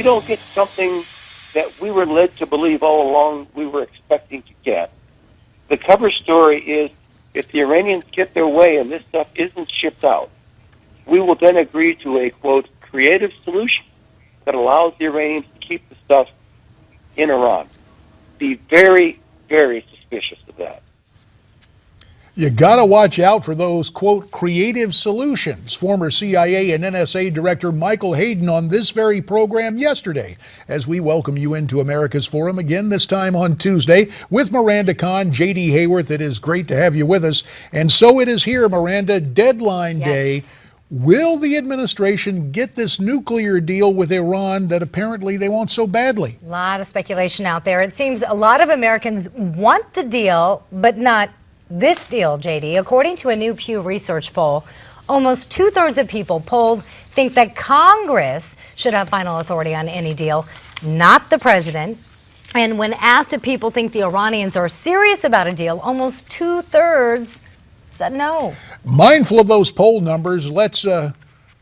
don't get something that we were led to believe all along we were expecting to get, the cover story is if the Iranians get their way and this stuff isn't shipped out, we will then agree to a, quote, creative solution that allows the Iranians to keep the stuff in Iran. Be very, very suspicious of that. You got to watch out for those, quote, creative solutions. Former CIA and NSA Director Michael Hayden on this very program yesterday, as we welcome you into America's Forum again, this time on Tuesday, with Miranda Kahn, J.D. Hayworth. It is great to have you with us. And so it is here, Miranda, deadline day. Will the administration get this nuclear deal with Iran that apparently they want so badly? A lot of speculation out there. It seems a lot of Americans want the deal, but not this deal, JD. According to a new Pew Research poll, almost 2/3 of people polled think that Congress should have final authority on any deal, not the president. And when asked if people think the Iranians are serious about a deal, almost 2/3 said no. Mindful of those poll numbers, let's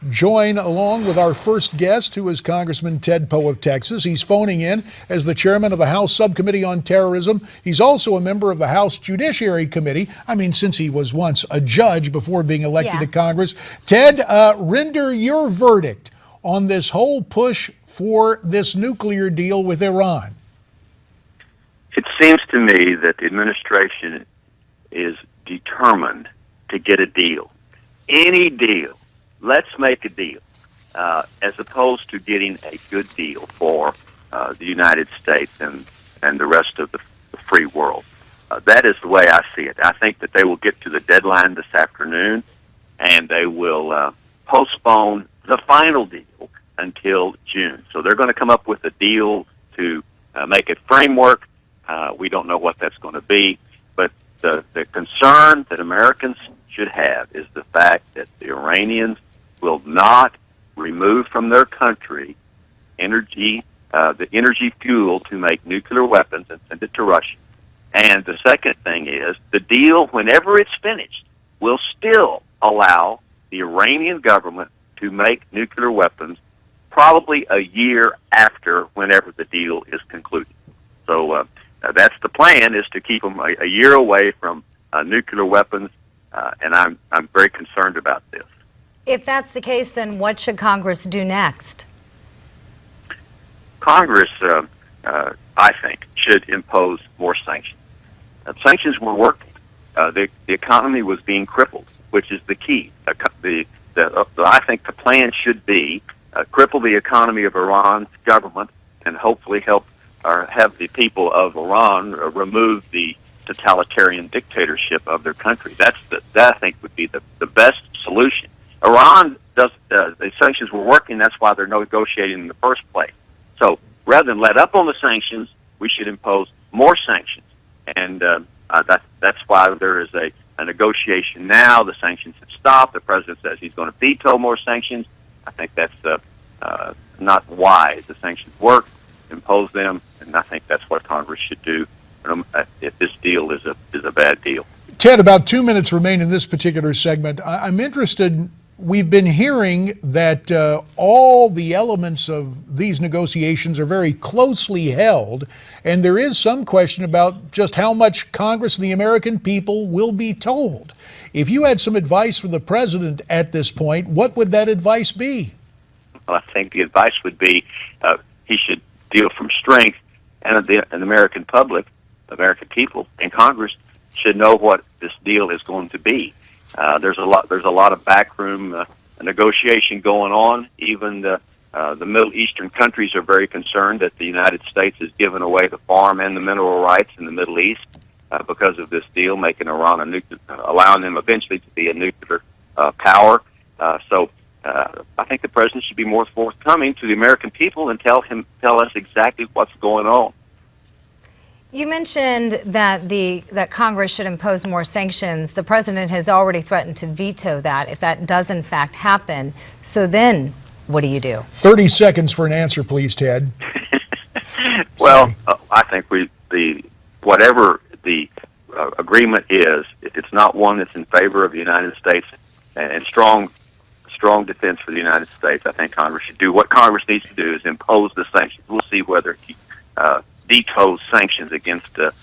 join along with our first guest, who is Congressman Ted Poe of Texas. He's phoning in as the chairman of the House Subcommittee on Terrorism. He's also a member of the House Judiciary Committee. I mean, since he was once a judge before being elected to Congress. Ted, render your verdict on this whole push for this nuclear deal with Iran. It seems to me that the administration is determined to get a deal. Any deal. Let's make a deal, as opposed to getting a good deal for the United States and the rest of the free world. That is the way I see it. I think that they will get to the deadline this afternoon, and they will postpone the final deal until June. So they're going to come up with a deal to make a framework. We don't know what that's going to be, but the concern that Americans should have is the fact that the Iranians will not remove from their country the energy fuel to make nuclear weapons and send it to Russia. And the second thing is the deal, whenever it's finished, will still allow the Iranian government to make nuclear weapons probably a year after whenever the deal is concluded. So that's the plan, is to keep them a year away from nuclear weapons, and I'm very concerned about this. If that's the case, then what should Congress do next? Congress, I think, should impose more sanctions. Sanctions were working. The economy was being crippled, which is the key. I think the plan should be cripple the economy of Iran's government and hopefully help or have the people of Iran remove the totalitarian dictatorship of their country. That I think would be the best solution. Iran does the sanctions were working. That's why they're negotiating in the first place. So rather than let up on the sanctions, we should impose more sanctions, and that's why there is a negotiation now. The sanctions have stopped. The president says he's going to veto more sanctions. I think that's not wise. The sanctions work. Impose them, and I think that's what Congress should do if this deal is a bad deal. Ted, about 2 minutes remain in this particular segment. I'm interested. We've been hearing that all the elements of these negotiations are very closely held, and there is some question about just how much Congress and the American people will be told. If you had some advice for the president at this point, what would that advice be? Well, I think the advice would be he should deal from strength, and the American public, the American people, and Congress should know what this deal is going to be. There's a lot of backroom negotiation going on. Even the Middle Eastern countries are very concerned that the United States has given away the farm and the mineral rights in the Middle East because of this deal, making Iran allowing them eventually to be a nuclear power. So I think the president should be more forthcoming to the American people and tell us exactly what's going on. You mentioned that Congress should impose more sanctions. The president has already threatened to veto that if that does in fact happen. So then what do you do? 30 seconds for an answer, please, Ted. Well, I think whatever the agreement is, if it's not one that's in favor of the United States and strong strong defense for the United States. I think Congress should do what Congress needs to do is impose the sanctions. We'll see whether he vetoes sanctions against the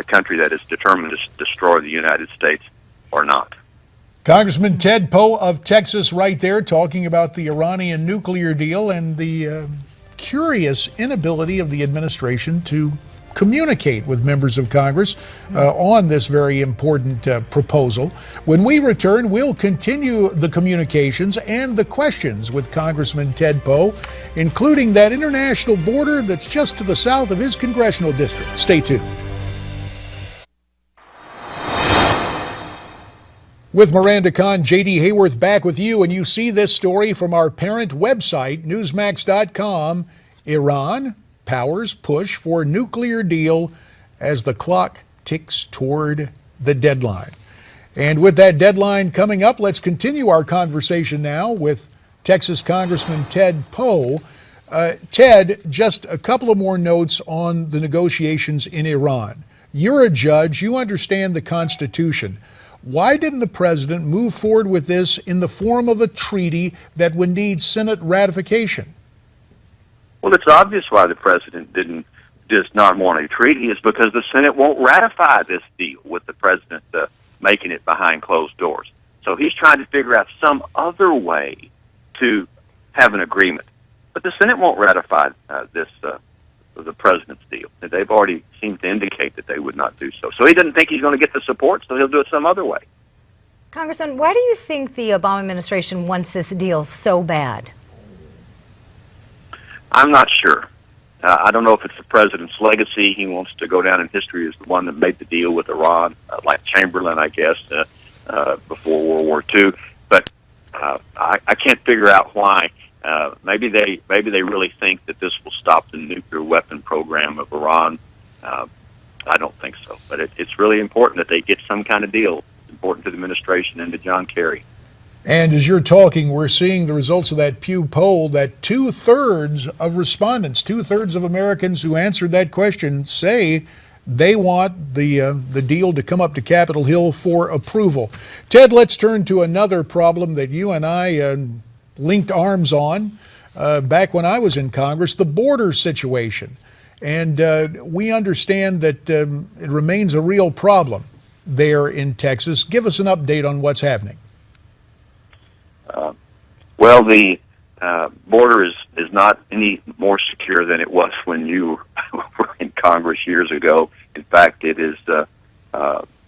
country that is determined to destroy the United States or not. Congressman Ted Poe of Texas right there talking about the Iranian nuclear deal and the curious inability of the administration to communicate with members of Congress on this very important proposal. When we return, we'll continue the communications and the questions with Congressman Ted Poe, including that international border that's just to the south of his congressional district. Stay tuned. With Miranda Kahn, J.D. Hayworth back with you, and you see this story from our parent website, Newsmax.com. Iran powers push for nuclear deal as the clock ticks toward the deadline. And with that deadline coming up, let's continue our conversation now with Texas Congressman Ted Poe. Ted, just a couple of more notes on the negotiations in Iran. You're a judge, you understand the Constitution. Why didn't the president move forward with this in the form of a treaty that would need Senate ratification? Well, it's obvious why the president does not want a treaty is because the Senate won't ratify this deal with the president making it behind closed doors. So he's trying to figure out some other way to have an agreement. But the Senate won't ratify the president's deal. They've already seemed to indicate that they would not do so. So he doesn't think he's going to get the support, so he'll do it some other way. Congressman, why do you think the Obama administration wants this deal so bad? I'm not sure. I don't know if it's the president's legacy. He wants to go down in history as the one that made the deal with Iran, like Chamberlain, I guess, before World War II. But I can't figure out why. Maybe they really think that this will stop the nuclear weapon program of Iran. I don't think so. But it's really important that they get some kind of deal. It's important to the administration and to John Kerry. And as you're talking, we're seeing the results of that Pew poll that 2/3 of respondents, 2/3 of Americans who answered that question say they want the deal to come up to Capitol Hill for approval. Ted, let's turn to another problem that you and I linked arms on back when I was in Congress, the border situation. And we understand that it remains a real problem there in Texas. Give us an update on what's happening. Well, the border is not any more secure than it was when you were in Congress years ago. In fact, it is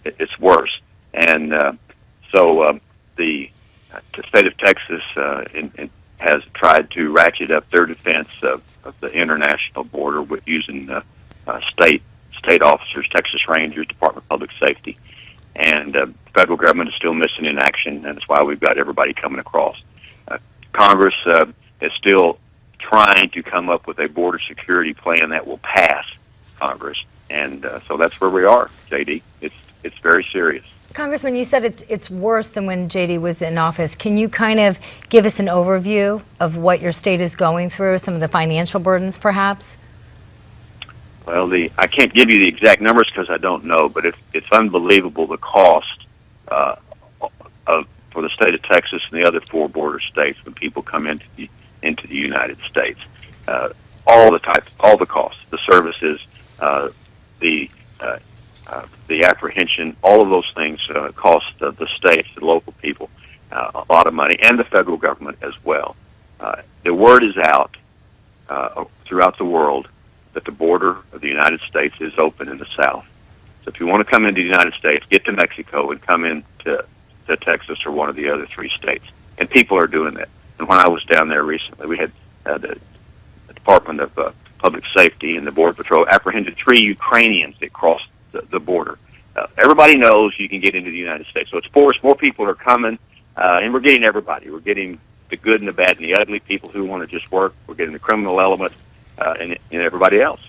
it's worse. And so the state of Texas has tried to ratchet up their defense of the international border with using state officers, Texas Rangers, Department of Public Safety. And the federal government is still missing in action, and that's why we've got everybody coming across. Congress is still trying to come up with a border security plan that will pass Congress, and so that's where we are, J.D. It's very serious. Congressman, you said it's worse than when J.D. was in office. Can you kind of give us an overview of what your state is going through, some of the financial burdens, perhaps? Well, I can't give you the exact numbers because I don't know, but it's unbelievable the cost for the state of Texas and the other 4 border states when people come into the United States. All the costs, the services, the apprehension, all of those things cost the states, the local people, a lot of money, and the federal government as well. The word is out throughout the world that the border of the United States is open in the south. So if you want to come into the United States, get to Mexico and come into Texas or one of the other 3 states. And people are doing that. And when I was down there recently, we had the Department of Public Safety and the Border Patrol apprehended 3 Ukrainians that crossed the border. Everybody knows you can get into the United States. So it's forced. More people are coming, and we're getting everybody. We're getting the good and the bad and the ugly, people who want to just work. We're getting the criminal element and everybody else.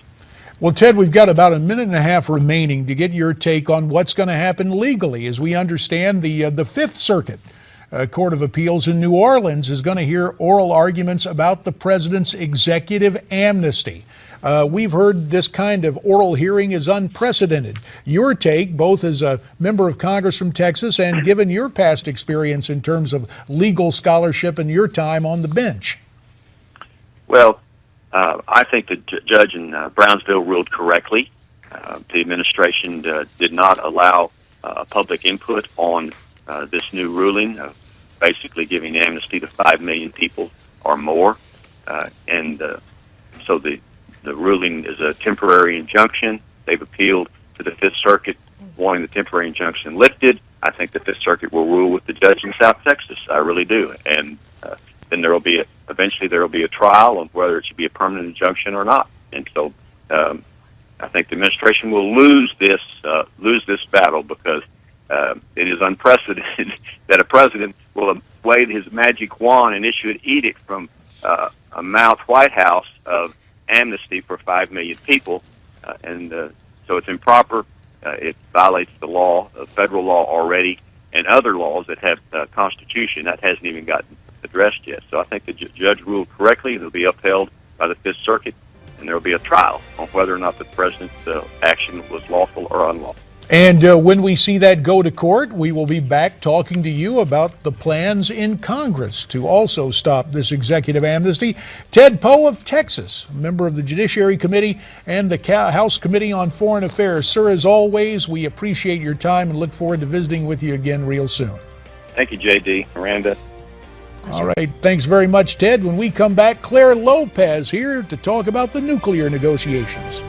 Well, Ted, we've got about a minute and a half remaining to get your take on what's going to happen legally. As we understand, the Fifth Circuit Court of Appeals in New Orleans is going to hear oral arguments about the president's executive amnesty. We've heard this kind of oral hearing is unprecedented. Your take, both as a member of Congress from Texas and given your past experience in terms of legal scholarship and your time on the bench. Well, I think the judge in Brownsville ruled correctly. The administration did not allow public input on this new ruling, basically giving amnesty to 5 million people or more. So the ruling is a temporary injunction. They've appealed to the Fifth Circuit, wanting the temporary injunction lifted. I think the Fifth Circuit will rule with the judge in South Texas. I really do. And then eventually there will be a trial on whether it should be a permanent injunction or not. And so I think the administration will lose this battle because it is unprecedented that a president will wave his magic wand and issue an edict from a Mount White House of amnesty for 5 million people, so it's improper. It violates the law, federal law already, and other laws that have Constitution that hasn't even gotten addressed yet. So I think the judge ruled correctly. It'll be upheld by the Fifth Circuit, and there will be a trial on whether or not the president's action was lawful or unlawful. And when we see that go to court, we will be back talking to you about the plans in Congress to also stop this executive amnesty. Ted Poe of Texas, a member of the Judiciary Committee and the House Committee on Foreign Affairs. Sir, as always, we appreciate your time and look forward to visiting with you again real soon. Thank you, J.D. Miranda. All right. Thanks very much, Ted. When we come back, Claire Lopez here to talk about the nuclear negotiations.